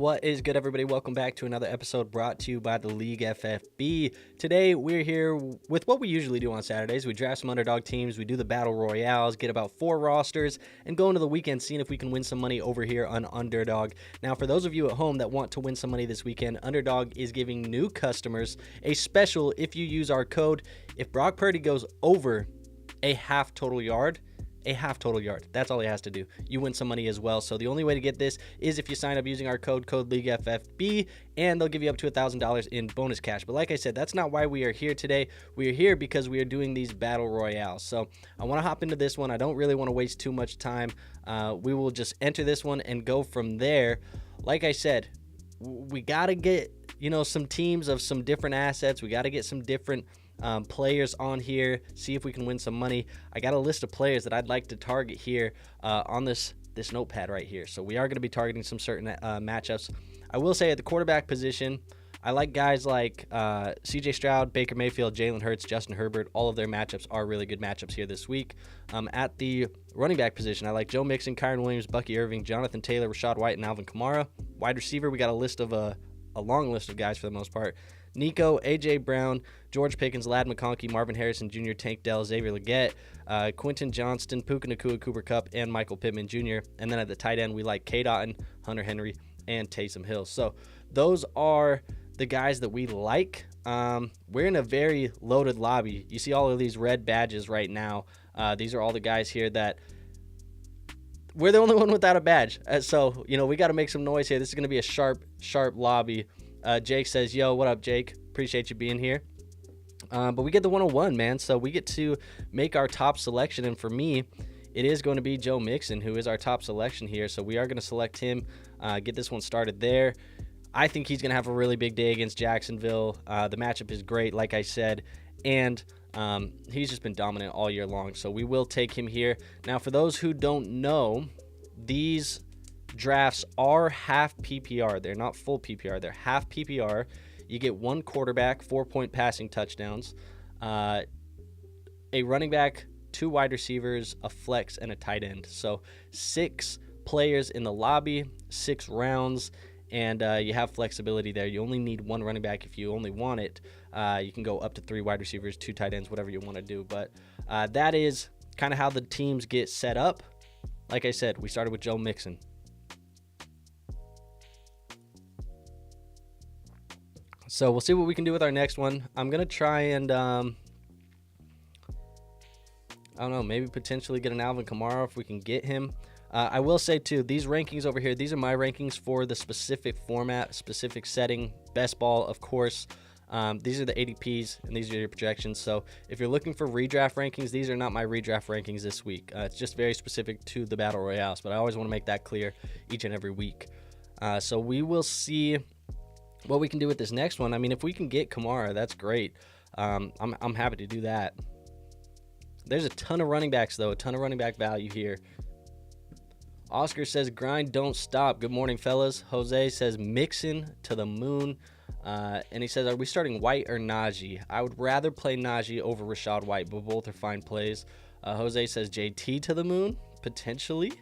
What is good, everybody? Welcome back to another episode brought to you by the League FFB. Today, we're here with what we usually do on Saturdays. We draft some underdog teams, we do the battle royales, get about 4 rosters, and go into the weekend seeing if we can win some money over here on Underdog. Now, for those of you at home that want to win some money this weekend, Underdog is giving new customers a special if you use our code. If Brock Purdy goes over a half total yard, that's all he has to do. You win some money as well. So the only way to get this is if you sign up using our code LeagueFFB, and they'll give you up to $1,000 in bonus cash. But like I said, that's not why we are here today. We are here because we are doing these battle royales. So I want to hop into this one. I don't really want to waste too much time. We will just enter this one and go from there. Like I said, we got to get, some teams of some different assets. We got to get some different players on here, see if we can win some money. I got a list of players that I'd like to target here on this notepad right here. So we are going to be targeting some certain matchups. I will say at the quarterback position, I like guys like CJ Stroud, Baker Mayfield, Jalen Hurts, Justin Herbert. All of their matchups are really good matchups here this week. At the running back position, I like Joe Mixon, Kyren Williams, Bucky Irving, Jonathan Taylor, Rashad White, and Alvin Kamara. Wide receiver, we got a list of a long list of guys for the most part. Nico, A.J. Brown, George Pickens, Ladd McConkey, Marvin Harrison Jr., Tank Dell, Xavier Legette, Quentin Johnston, Puka Nacua, Cooper Kupp, and Michael Pittman Jr. And then at the tight end, we like K. Dotton, Hunter Henry, and Taysom Hill. So those are the guys that we like. We're in a very loaded lobby. You see all of these red badges right now. These are all the guys here that we're the only one without a badge. So, we got to make some noise here. This is going to be a sharp lobby. Jake says, yo, what up, Jake? Appreciate you being here. But we get the 101, man. So we get to make our top selection. And for me, it is going to be Joe Mixon, who is our top selection here. So we are going to select him, get this one started there. I think he's going to have a really big day against Jacksonville. The matchup is great, like I said. And he's just been dominant all year long. So we will take him here. Now, for those who don't know, these drafts are half PPR. They're not full PPR. They're half PPR. You get one quarterback, 4-point passing touchdowns, a running back, 2 wide receivers, a flex, and a tight end. So 6 players in the lobby, 6 rounds, and you have flexibility there. You only need 1 running back if you only want it. You can go up to 3 wide receivers, 2 tight ends, whatever you want to do. But that is kind of how the teams get set up. Like I said, we started with Joe Mixon. So we'll see what we can do with our next one. I'm going to try and, I don't know, maybe potentially get an Alvin Kamara if we can get him. I will say, too, these rankings over here, these are my rankings for the specific format, specific setting, best ball, of course. These are the ADPs, and these are your projections. So if you're looking for redraft rankings, these are not my redraft rankings this week. It's just very specific to the Battle Royales, but I always want to make that clear each and every week. So we will see what we can do with this next one. I mean, if we can get Kamara, that's great. I'm happy to do that. There's a ton of running backs, though, a ton of running back value here. Oscar says, grind, don't stop. Good morning, fellas. Jose says, Mixon to the moon. And he says, are we starting White or Najee? I would rather play Najee over Rashad White, but both are fine plays. Jose says, JT to the moon, potentially.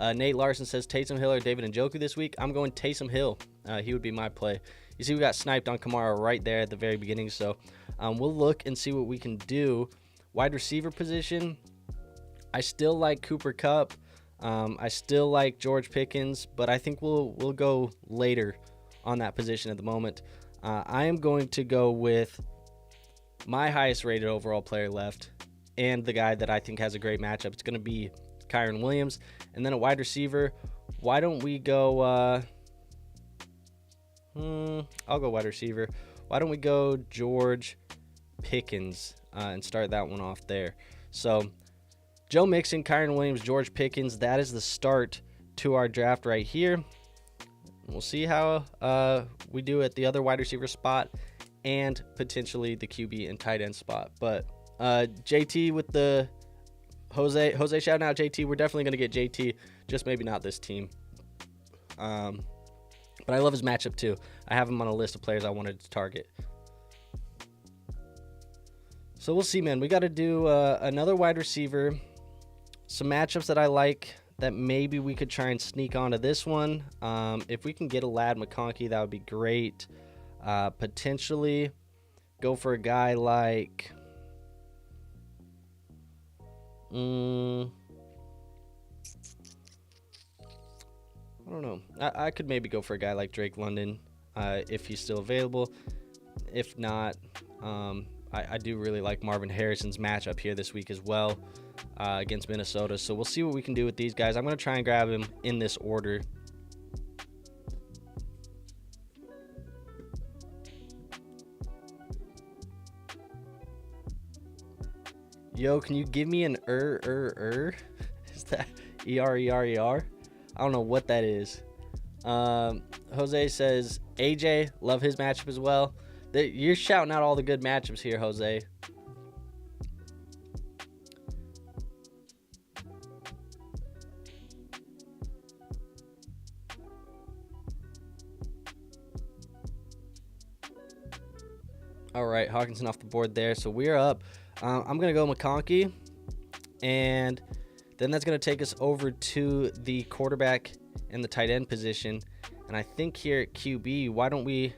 Nate Larson says, Taysom Hill or David Njoku this week. I'm going Taysom Hill. He would be my play. You see, we got sniped on Kamara right there at the very beginning, so we'll look and see what we can do. Wide receiver position, I still like Cooper Kupp. I still like George Pickens, but I think we'll go later on that position at the moment. I am going to go with my highest rated overall player left and the guy that I think has a great matchup. It's going to be Kyren Williams. And then a wide receiver, why don't we go I'll go wide receiver. Why don't we go George Pickens and start that one off there? So Joe Mixon, Kyren Williams, George Pickens, that is the start to our draft right here. We'll see how we do at the other wide receiver spot and potentially the QB and tight end spot. But JT with the Jose shouting out JT. We're definitely going to get JT, just maybe not this team. But I love his matchup too. I have him on a list of players I wanted to target. So we'll see, man. We got to do another wide receiver, some matchups that I like that maybe we could try and sneak onto this one. If we can get a Lad McConkey, that would be great. Potentially go for a guy like... I don't know. I could maybe go for a guy like Drake London if he's still available. If not, I do really like Marvin Harrison's matchup here this week as well against Minnesota. So we'll see what we can do with these guys. I'm going to try and grab him in this order. Yo, can you give me an Is that E-R-E-R-E-R? I don't know what that is. Jose says, AJ, love his matchup as well. You're shouting out all the good matchups here, Jose. All right, Hawkinson off the board there. So we're up. I'm going to go McConkey. And then that's going to take us over to the quarterback and the tight end position. And I think here at QB, why don't we...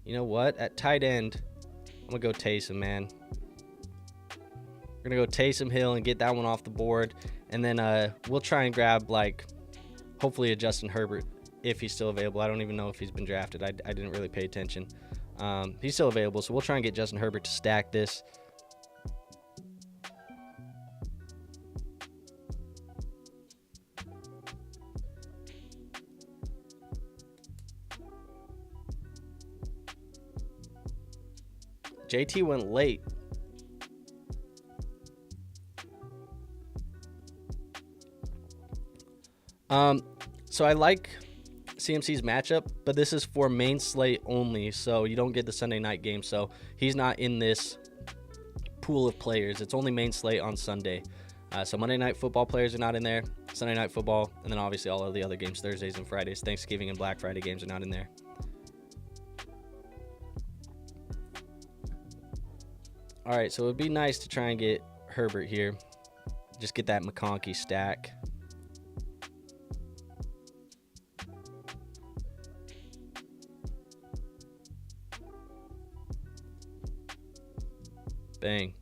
You know what? At tight end, I'm going to go Taysom, man. We're going to go Taysom Hill and get that one off the board. And then we'll try and grab, like, hopefully a Justin Herbert if he's still available. I don't even know if he's been drafted. I didn't really pay attention. He's still available, so we'll try and get Justin Herbert to stack this. JT went late. So I like CMC's matchup, but this is for main slate only, so you don't get the Sunday night game. So he's not in this pool of players. It's only main slate on Sunday. So Monday Night Football players are not in there, Sunday Night Football, and then obviously all of the other games, Thursdays and Fridays, Thanksgiving and Black Friday games are not in there. All right, so it would be nice to try and get Herbert here. Just get that McConkey stack. Bang.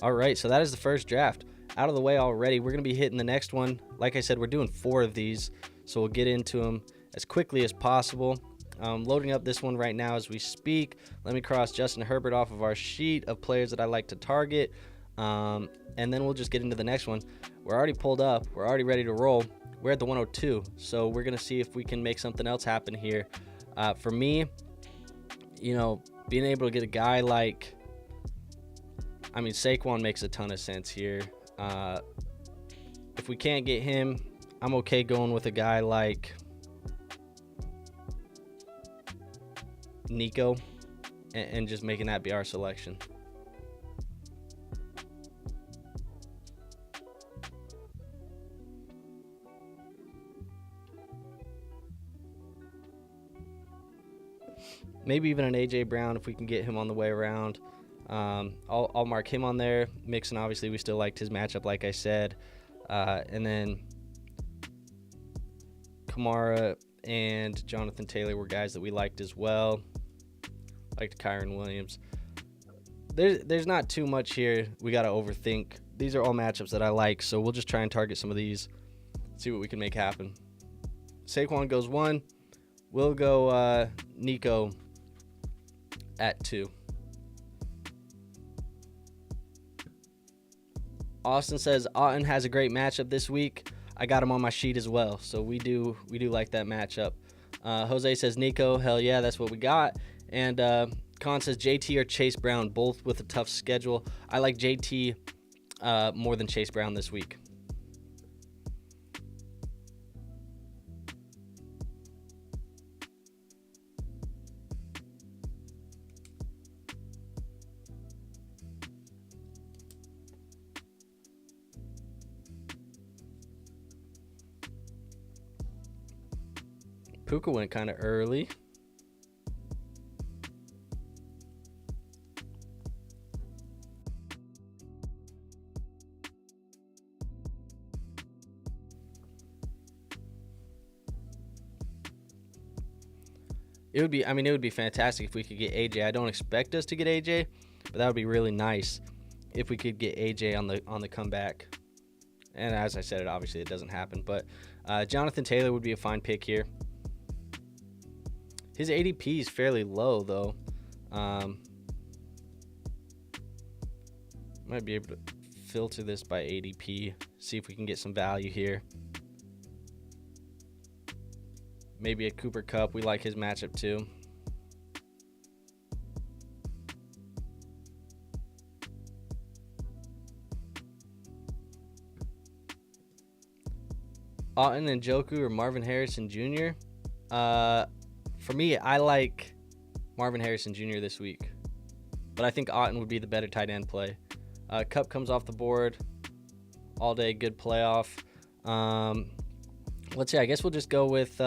All right, so that is the first draft out of the way already. We're going to be hitting the next one. Like I said, we're doing 4 of these, so we'll get into them as quickly as possible. Loading up this one right now as we speak. Let me cross Justin Herbert off of our sheet of players that I like to target, and then we'll just get into the next one. We're already pulled up. We're already ready to roll. We're at the 102, so we're going to see if we can make something else happen here. For me, you know, being able to get a guy like... I mean, Saquon makes a ton of sense here. If we can't get him, I'm okay going with a guy like Nico and just making that be our selection. Maybe even an AJ Brown if we can get him on the way around. I'll mark him on there. Mixon, obviously, we still liked his matchup, like I said. And then Kamara and Jonathan Taylor were guys that we liked as well. Liked Kyron Williams. There's not too much here we got to overthink. These are all matchups that I like, so we'll just try and target some of these, see what we can make happen. Saquon goes 1. We'll go Nico at 2. Austin says Otten has a great matchup this week. I got him on my sheet as well, so we do like that matchup. Jose says Nico, hell yeah, that's what we got. And Con says JT or Chase Brown, both with a tough schedule. I like JT more than Chase Brown this week. Puka went kind of early. It would be, I mean, it would be fantastic if we could get AJ. I don't expect us to get AJ, but that would be really nice if we could get AJ on the comeback. And as I said, obviously it doesn't happen, but Jonathan Taylor would be a fine pick here. His ADP is fairly low, though. Might be able to filter this by ADP, see if we can get some value here. Maybe a Cooper Kupp. We like his matchup too. Otton and Njoku or Marvin Harrison Jr. For me, I like Marvin Harrison Jr. this week, but I think Otton would be the better tight end play. Kupp comes off the board all day, good playoff. Let's see. I guess we'll just go with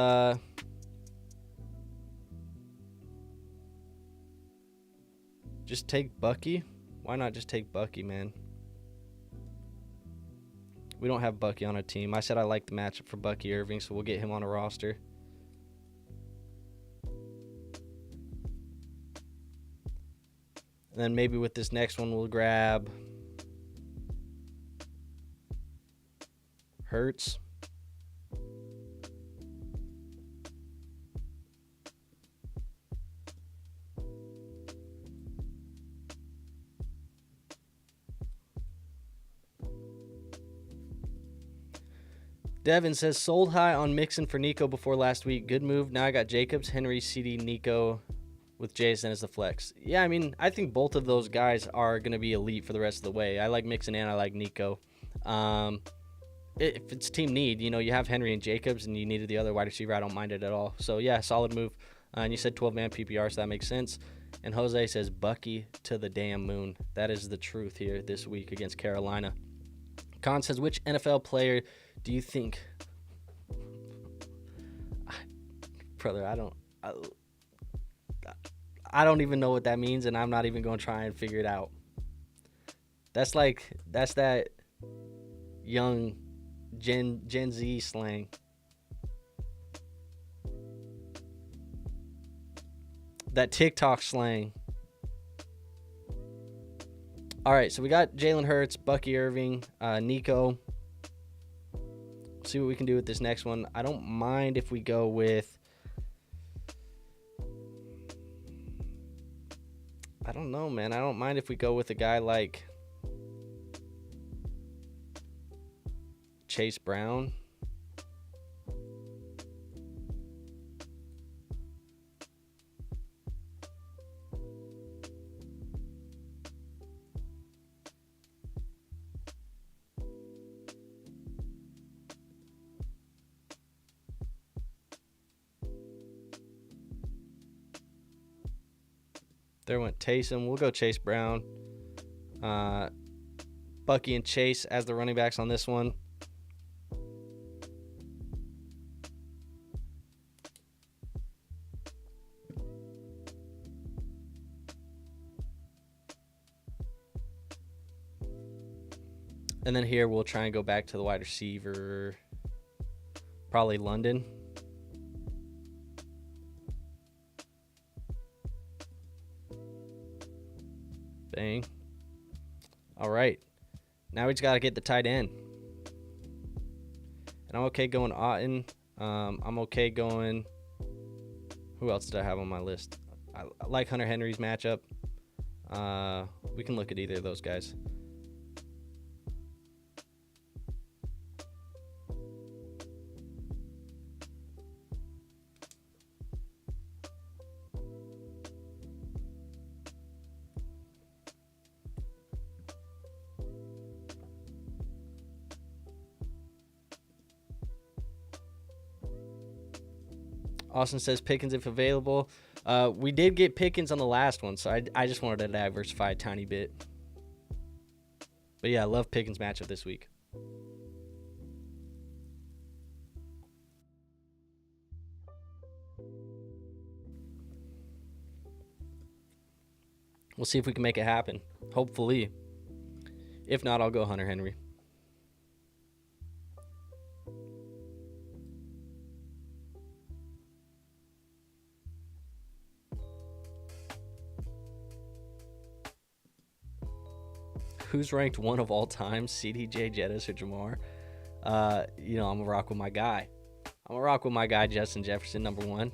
just take Bucky. Why not just take Bucky, man? We don't have Bucky on our team. I said I like the matchup for Bucky Irving, so we'll get him on a roster. And then maybe with this next one, we'll grab Hurts. Devin says, sold high on Mixon for Nico before last week. Good move. Now I got Jacobs, Henry, CD, Nico with Jason as the flex. Yeah, I mean, I think both of those guys are going to be elite for the rest of the way. I like Mixon and I like Nico. If it's team need, you know, you have Henry and Jacobs and you needed the other wide receiver, I don't mind it at all. So, yeah, solid move. And you said 12-man PPR, so that makes sense. And Jose says, Bucky to the damn moon. That is the truth here this week against Carolina. Khan says, which NFL player do you think? Brother, I don't even know what that means, and I'm not even going to try and figure it out. That's that young Gen Z slang. That TikTok slang. All right, so we got Jalen Hurts, Bucky Irving, Nico. See what we can do with this next one. I don't mind if we go with... I don't know, man. I don't mind if we go with a guy like Chase Brown. There went Taysom. We'll go Chase Brown. Bucky and Chase as the running backs on this one. And then here we'll try and go back to the wide receiver. Probably London. Bang. All right. Now we just got to get the tight end. And I'm okay going Otton. I'm okay going... Who else did I have on my list? I like Hunter Henry's matchup. We can look at either of those guys. Austin says Pickens if available. We did get Pickens on the last one, so I just wanted to diversify a tiny bit. But yeah, I love Pickens' matchup this week. We'll see if we can make it happen. Hopefully. If not, I'll go Hunter Henry. Who's ranked 1 of all time? CDJ, Jettis, or Jamar? I'm gonna rock with my guy. I'm gonna rock with my guy Justin Jefferson, number 1.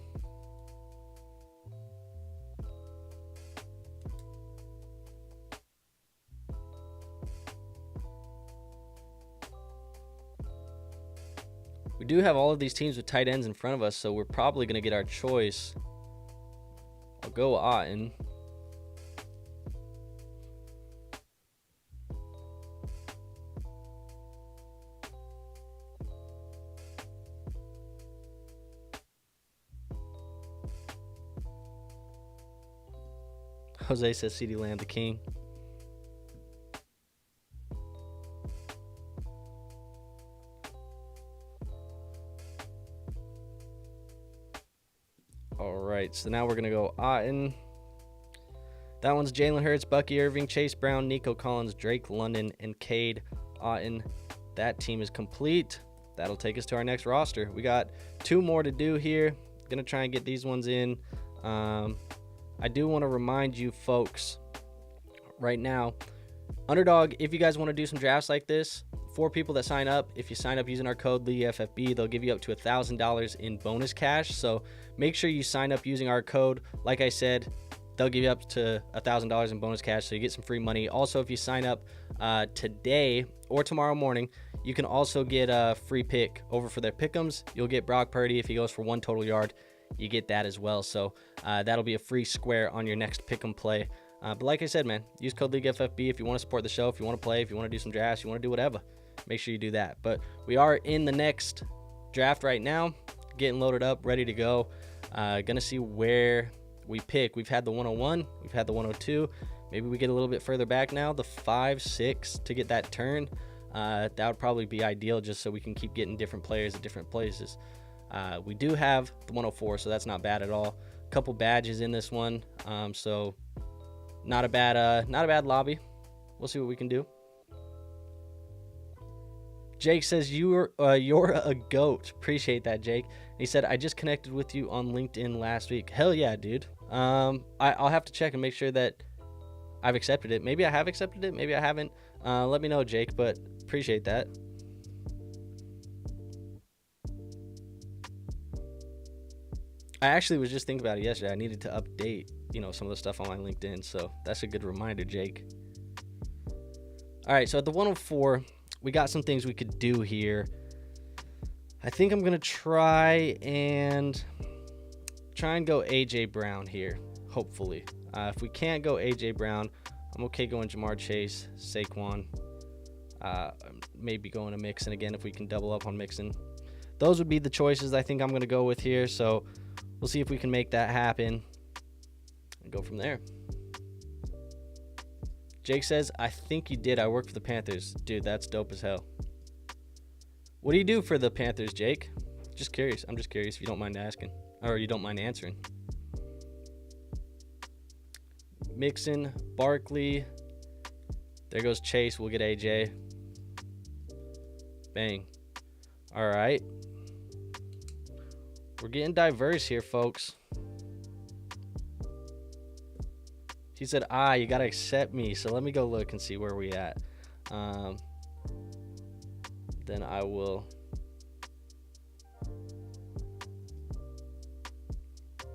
We do have all of these teams with tight ends in front of us, so we're probably gonna get our choice. I'll go Otten. Jose says CeeDee Lamb, the king. All right, so now we're going to go Otten. That one's Jalen Hurts, Bucky Irving, Chase Brown, Nico Collins, Drake London, and Cade Otten. That team is complete. That'll take us to our next roster. We got 2 more to do here. Going to try and get these ones in. I do want to remind you folks right now, Underdog, if you guys want to do some drafts like this, 4 people that sign up, if you sign up using our code League FFB, they'll give you up to $1,000 in bonus cash. So make sure you sign up using our code. Like I said, they'll give you up to $1,000 in bonus cash, so you get some free money. Also, if you sign up today or tomorrow morning, you can also get a free pick over for their pick'ems. You'll get Brock Purdy if he goes for 1 total yard. You get that as well. So that'll be a free square on your next pick'em play. But like I said, man, use code League FFB if you want to support the show, if you want to play, if you want to do some drafts, you want to do whatever. Make sure you do that. But we are in the next draft right now, getting loaded up, ready to go. Gonna see where we pick. We've had the 101, we've had the 102. Maybe we get a little bit further back now, the 5, 6 to get that turn. That would probably be ideal, just so we can keep getting different players at different places. We do have the 104, so that's not bad at all. A couple badges in this one, so not a bad lobby. We'll see what we can do. Jake says you're a goat. Appreciate that, Jake. And he said I just connected with you on LinkedIn last week. Hell yeah, dude. I'll have to check and make sure that I've accepted it. Maybe I have accepted it. Maybe I haven't. Let me know, Jake. But appreciate that. I actually was just thinking about it yesterday. I needed to update, some of the stuff on my LinkedIn. So that's a good reminder, Jake. All right, so at the 104, we got some things we could do here. I think I'm going to try and go A.J. Brown here, hopefully. If we can't go A.J. Brown, I'm okay going Jamar Chase, Saquon, maybe going to Mixon again if we can double up on Mixon. Those would be the choices I think I'm going to go with here, so we'll see if we can make that happen and go from there. Jake says, I think you did. I work for the Panthers. Dude, that's dope as hell. What do you do for the Panthers, Jake? Just curious. I'm just curious if you don't mind asking. Or you don't mind answering. Mixon, Barkley. There goes Chase. We'll get AJ. Bang. All right. We're getting diverse here, folks. He said, you got to accept me. So let me go look and see where we at. Then I will.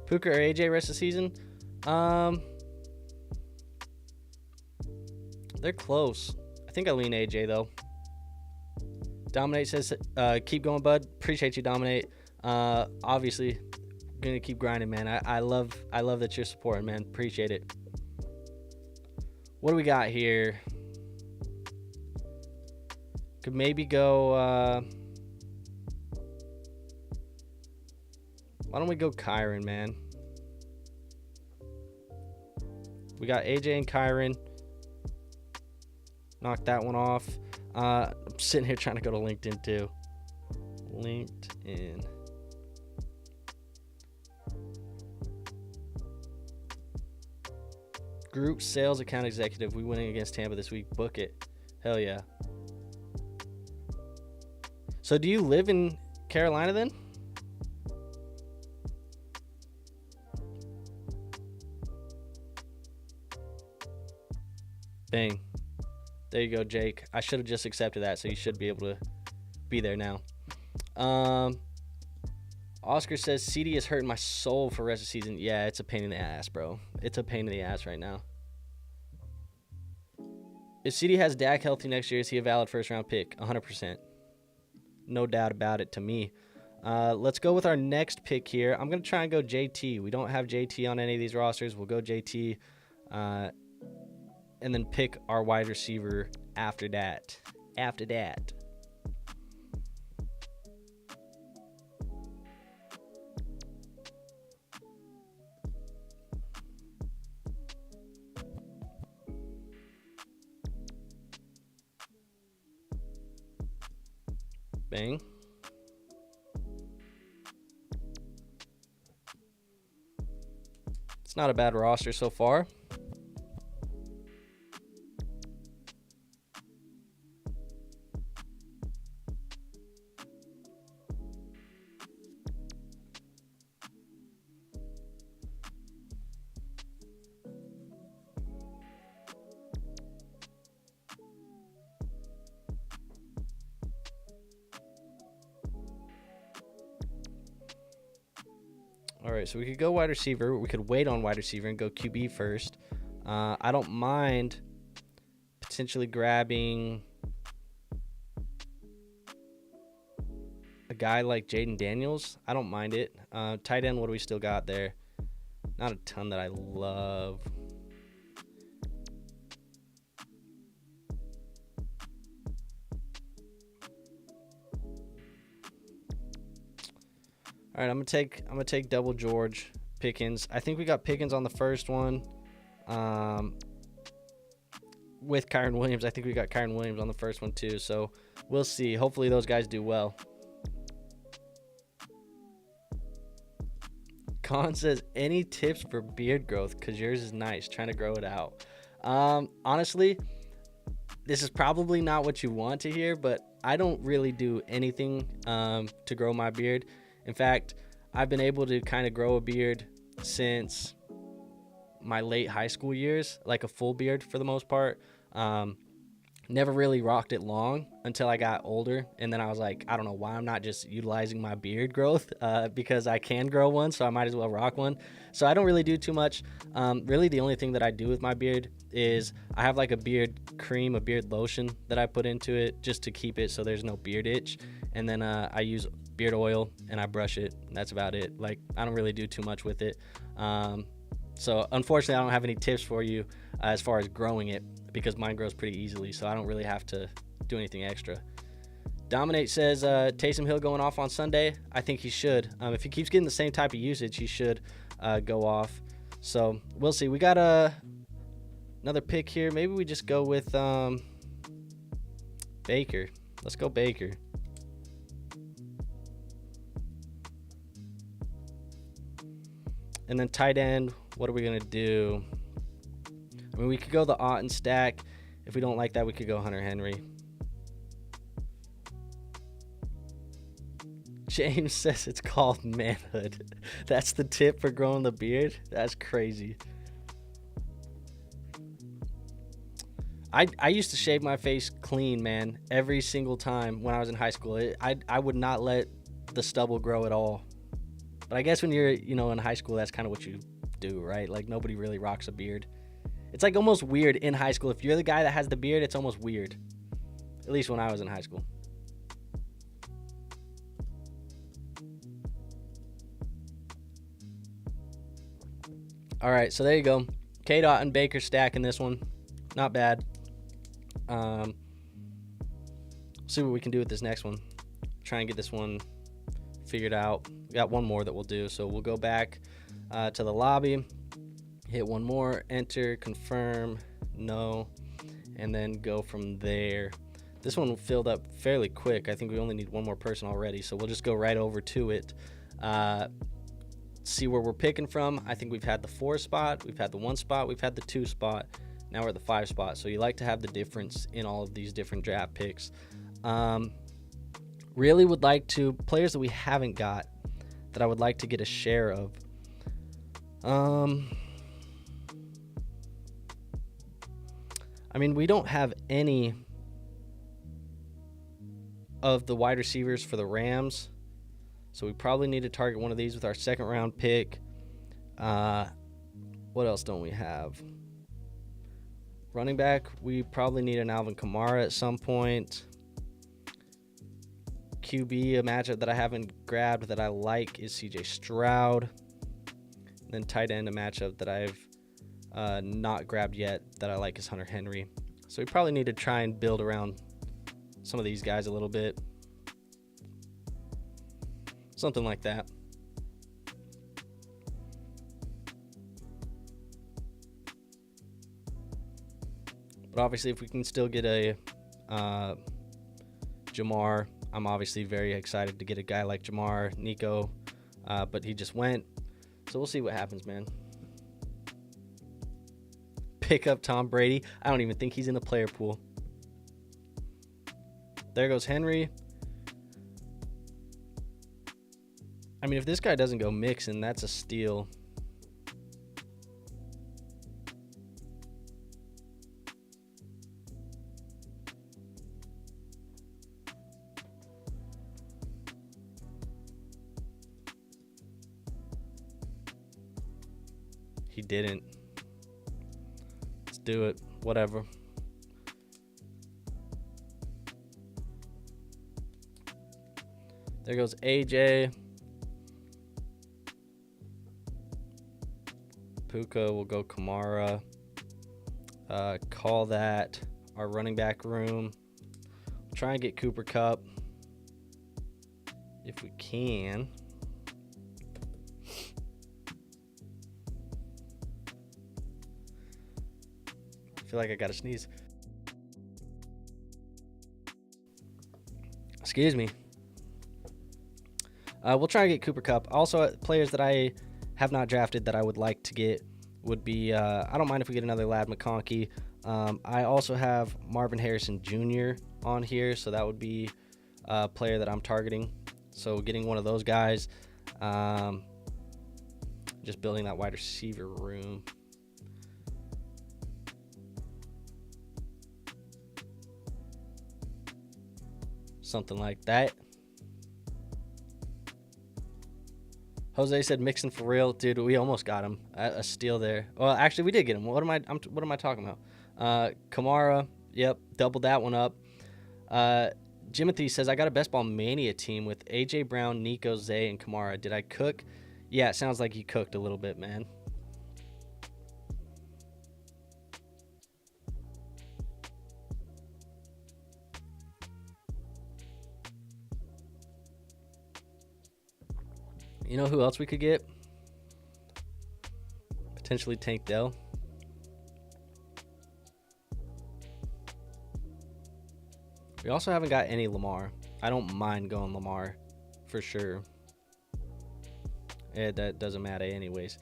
Puka or AJ rest of the season? They're close. I think I lean AJ, though. Dominate says, keep going, bud. Appreciate you, Dominate. Obviously, going to keep grinding, man. I love that you're supporting, man. Appreciate it. What do we got here? Could maybe go, why don't we go Kyron, man? We got AJ and Kyron. Knock that one off. I'm sitting here trying to go to LinkedIn too. LinkedIn. Group sales account executive. We winning against Tampa this week. Book it. Hell yeah. So do you live in Carolina then? Bang. There you go, Jake. I should have just accepted that, so you should be able to be there now. Oscar says, CD is hurting my soul for the rest of the season. Yeah, it's a pain in the ass, bro. It's a pain in the ass right now. If CD has Dak healthy next year, is he a valid first-round pick? 100%. No doubt about it to me. Let's go with our next pick here. I'm going to try and go JT. We don't have JT on any of these rosters. We'll go JT and then pick our wide receiver after that. Bang. It's not a bad roster so far. All right, so we could go wide receiver. We could wait on wide receiver and go QB first. I don't mind potentially grabbing a guy like Jaden Daniels. I don't mind it. Tight end, what do we still got there? Not a ton that I love. All right, I'm gonna take double George Pickens. I think we got Pickens on the first one. With Kyron Williams, I think we got Kyron Williams on the first one too. So we'll see. Hopefully those guys do well. Con says, any tips for beard growth? Because yours is nice. Trying to grow it out. Honestly, this is probably not what you want to hear, but I don't really do anything to grow my beard. In fact, I've been able to kind of grow a beard since my late high school years, like a full beard for the most part. Never really rocked it long until I got older, and then I was like, I don't know why I'm not just utilizing my beard growth because I can grow one, so I might as well rock one. So I don't really do too much. Really, the only thing that I do with my beard is I have like a beard cream, a beard lotion that I put into it just to keep it so there's no beard itch, and then I use beard oil and I brush it, and that's about it. Like, I don't really do too much with it. So unfortunately, I don't have any tips for you as far as growing it, because mine grows pretty easily, so I don't really have to do anything extra. Dominate says, Taysom Hill going off on Sunday. I think he should. If he keeps getting the same type of usage, he should go off. So we'll see. We got another pick here. Maybe we just go with Baker. Let's go Baker. And then tight end, what are we going to do? I mean, we could go the Ott and stack. If we don't like that, we could go Hunter Henry. James says it's called manhood. That's the tip for growing the beard? That's crazy. I used to shave my face clean, man, every single time when I was in high school. I would not let the stubble grow at all. But I guess when you're, in high school, that's kind of what you do, right? Like, nobody really rocks a beard. It's like almost weird in high school. If you're the guy that has the beard, it's almost weird. At least when I was in high school. All right, so there you go. K-Dot and Baker stack in this one. Not bad. See what we can do with this next one. Try and get this one figured out. We got one more that we'll do. So we'll go back to the lobby. Hit one more, enter, confirm, no, and then go from there. This one filled up fairly quick. I think we only need one more person already, so we'll just go right over to it. See where we're picking from. I think we've had the 4 spot, we've had the 1 spot, we've had the 2 spot. Now we're at the 5 spot. So you like to have the difference in all of these different draft picks. Really would like to, players that we haven't got that I would like to get a share of. I mean, we don't have any of the wide receivers for the Rams, so we probably need to target one of these with our second round pick. What else don't we have? Running back, we probably need an Alvin Kamara at some point. QB, a matchup that I haven't grabbed that I like is CJ Stroud. And then tight end, a matchup that I've not grabbed yet that I like is Hunter Henry. So we probably need to try and build around some of these guys a little bit. Something like that. But obviously, if we can still get a Jamar, I'm obviously very excited to get a guy like Jamar, Nico, but he just went. So we'll see what happens, man. Pick up Tom Brady. I don't even think he's in the player pool. There goes Henry. I mean, if this guy doesn't go Mixon, that's a steal. He didn't. Let's do it. Whatever. There goes AJ. Puka will go Kamara. Call that our running back room. Try and get Cooper Kupp if we can. I feel like I gotta sneeze. Excuse me. We'll try and get Cooper Kupp. Also, players that I have not drafted that I would like to get would be, I don't mind if we get another Ladd McConkey. I also have Marvin Harrison Jr. on here, so that would be a player that I'm targeting. So getting one of those guys, just building that wide receiver room. Something like that. Jose said Mixon for real, dude. We almost got him. A steal there. Well, actually, we did get him. What am I talking about? Kamara. Yep, doubled that one up. Jimothy says I got a Best Ball Mania team with AJ Brown, Nico, Zay, and Kamara. Did I cook? Yeah, it sounds like you cooked a little bit, man. You know who else we could get? Potentially Tank Dell. We also haven't got any Lamar. I don't mind going Lamar for sure. That doesn't matter anyways.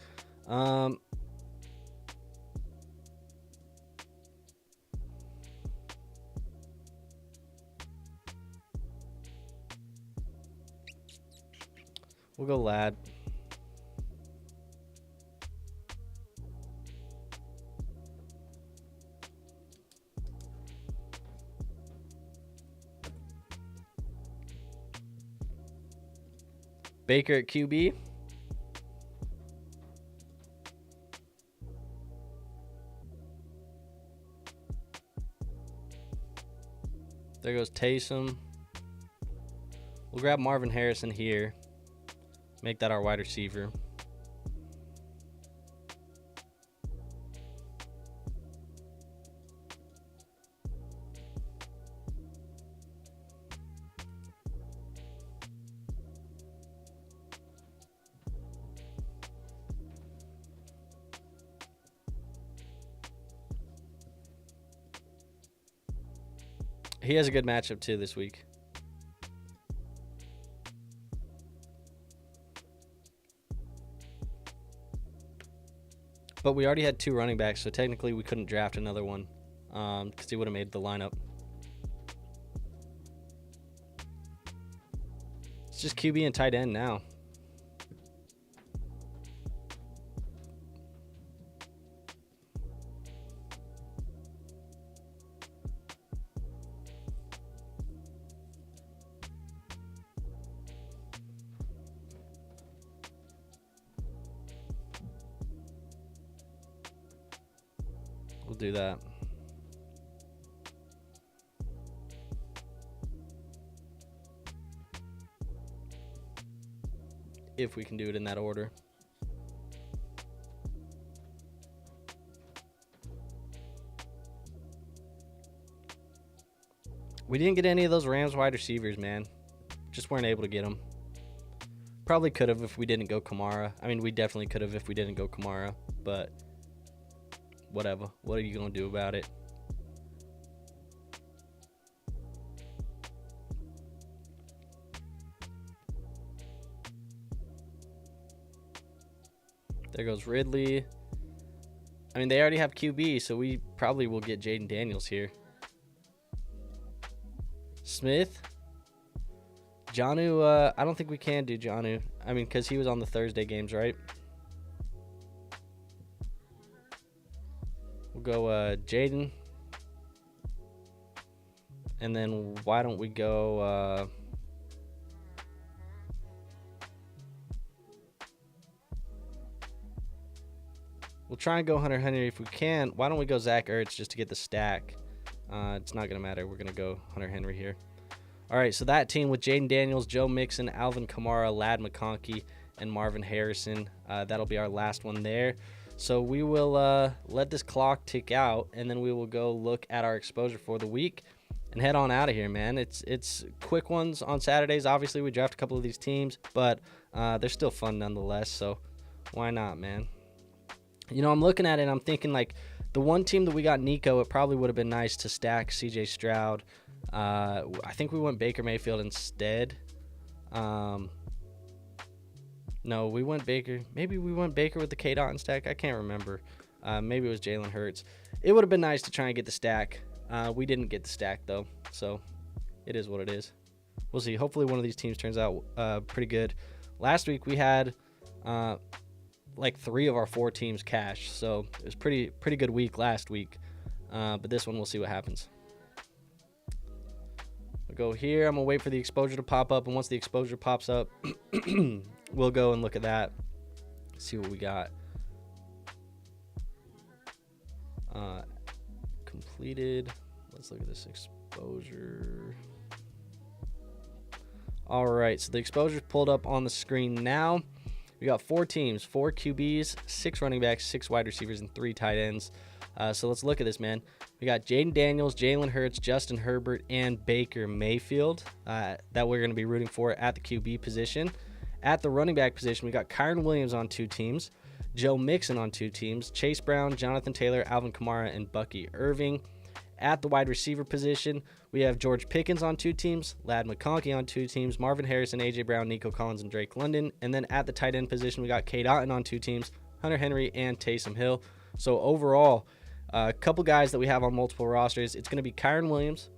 We'll go Ladd. Baker at QB. There goes Taysom. We'll grab Marvin Harrison here. Make that our wide receiver. He has a good matchup too this week. But we already had 2 running backs, so technically we couldn't draft another one because he would have made the lineup. It's just QB and tight end now. do that. If we can do it in that order. We didn't get any of those Rams wide receivers, man. Just weren't able to get them. Probably could have if we didn't go Kamara. I mean, we definitely could have if we didn't go Kamara, but whatever. What are you going to do about it? There goes Ridley. I mean, they already have QB, so we probably will get Jaden Daniels here. Smith. Jonnu, I don't think we can do Jonnu. I mean, because he was on the Thursday games, right? We'll go Jaden. And then why don't we go... we'll try and go Hunter Henry if we can. Why don't we go Zach Ertz just to get the stack? It's not going to matter. We're going to go Hunter Henry here. All right, so that team with Jaden Daniels, Joe Mixon, Alvin Kamara, Ladd McConkey, and Marvin Harrison. That'll be our last one there. So we will let this clock tick out, and then we will go look at our exposure for the week and head on out of here, man. It's quick ones on Saturdays. Obviously, we draft a couple of these teams, but they're still fun nonetheless, so why not, man? You know, I'm looking at it, and I'm thinking, like, the one team that we got Nico, it probably would have been nice to stack C.J. Stroud. I think we went Baker Mayfield instead. No, we went Baker. Maybe we went Baker with the K-Dot and stack. I can't remember. Maybe it was Jalen Hurts. It would have been nice to try and get the stack. We didn't get the stack, though, so it is what it is. We'll see. Hopefully one of these teams turns out pretty good. Last week we had like 3 of our 4 teams cash, so it was pretty good week last week. But this one, we'll see what happens. We'll go here. I'm going to wait for the exposure to pop up, and once the exposure pops up, we'll go and look at that, see what we got. Completed. Let's look at this exposure. All right, so the exposure's pulled up on the screen now. We got 4 teams, 4 QBs, 6 running backs, 6 wide receivers, and 3 tight ends. So let's look at this, man. We got Jaden Daniels, Jalen Hurts, Justin Herbert, and Baker Mayfield that we're going to be rooting for at the QB position. At the running back position, we got Kyron Williams on 2 teams, Joe Mixon on 2 teams, Chase Brown, Jonathan Taylor, Alvin Kamara, and Bucky Irving. At the wide receiver position, we have George Pickens on 2 teams, Ladd McConkey on 2 teams, Marvin Harrison, A.J. Brown, Nico Collins, and Drake London. And then at the tight end position, we got Cade Otton on 2 teams, Hunter Henry, and Taysom Hill. So overall, a couple guys that we have on multiple rosters. It's going to be Kyron Williams,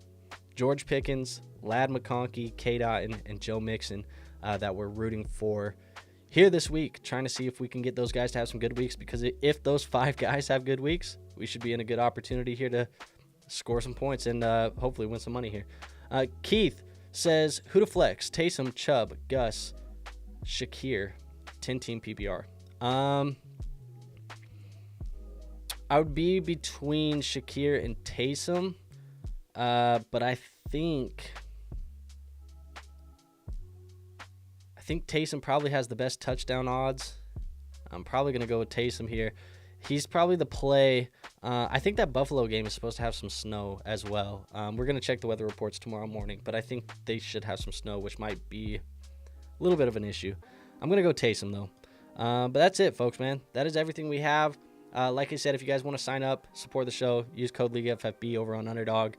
George Pickens, Ladd McConkey, Cade Otton, and Joe Mixon that we're rooting for here this week, trying to see if we can get those guys to have some good weeks, because if those 5 guys have good weeks, we should be in a good opportunity here to score some points and hopefully win some money here. Keith says, who to flex? Taysom, Chubb, Gus, Shakir, 10-team PPR. I would be between Shakir and Taysom, but I think Taysom probably has the best touchdown odds. I'm probably going to go with Taysom here. He's probably the play. I think that Buffalo game is supposed to have some snow as well. We're going to check the weather reports tomorrow morning, but I think they should have some snow, which might be a little bit of an issue. I'm going to go Taysom, though. But that's it, folks, man. That is everything we have. Like I said, if you guys want to sign up, support the show, use code League FFB over on Underdog.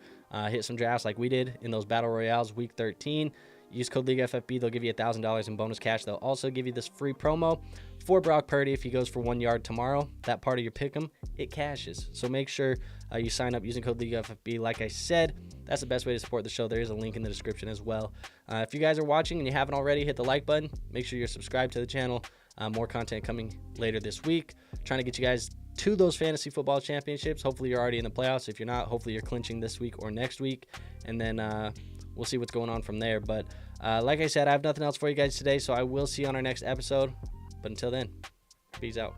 Hit some drafts like we did in those Battle Royales week 13. Use code League FFB. They'll give you $1,000 in bonus cash. They'll also give you this free promo for Brock Purdy if he goes for 1 yard tomorrow. That part of your pick'em, it cashes. So make sure you sign up using code League FFB. Like I said, that's the best way to support the show. There is a link in the description as well. If you guys are watching and you haven't already, hit the like button. Make sure you're subscribed to the channel. More content coming later this week. Trying to get you guys to those fantasy football championships. Hopefully you're already in the playoffs. If you're not, hopefully you're clinching this week or next week. And then we'll see what's going on from there. But like I said, I have nothing else for you guys today, so I will see you on our next episode. But until then, peace out.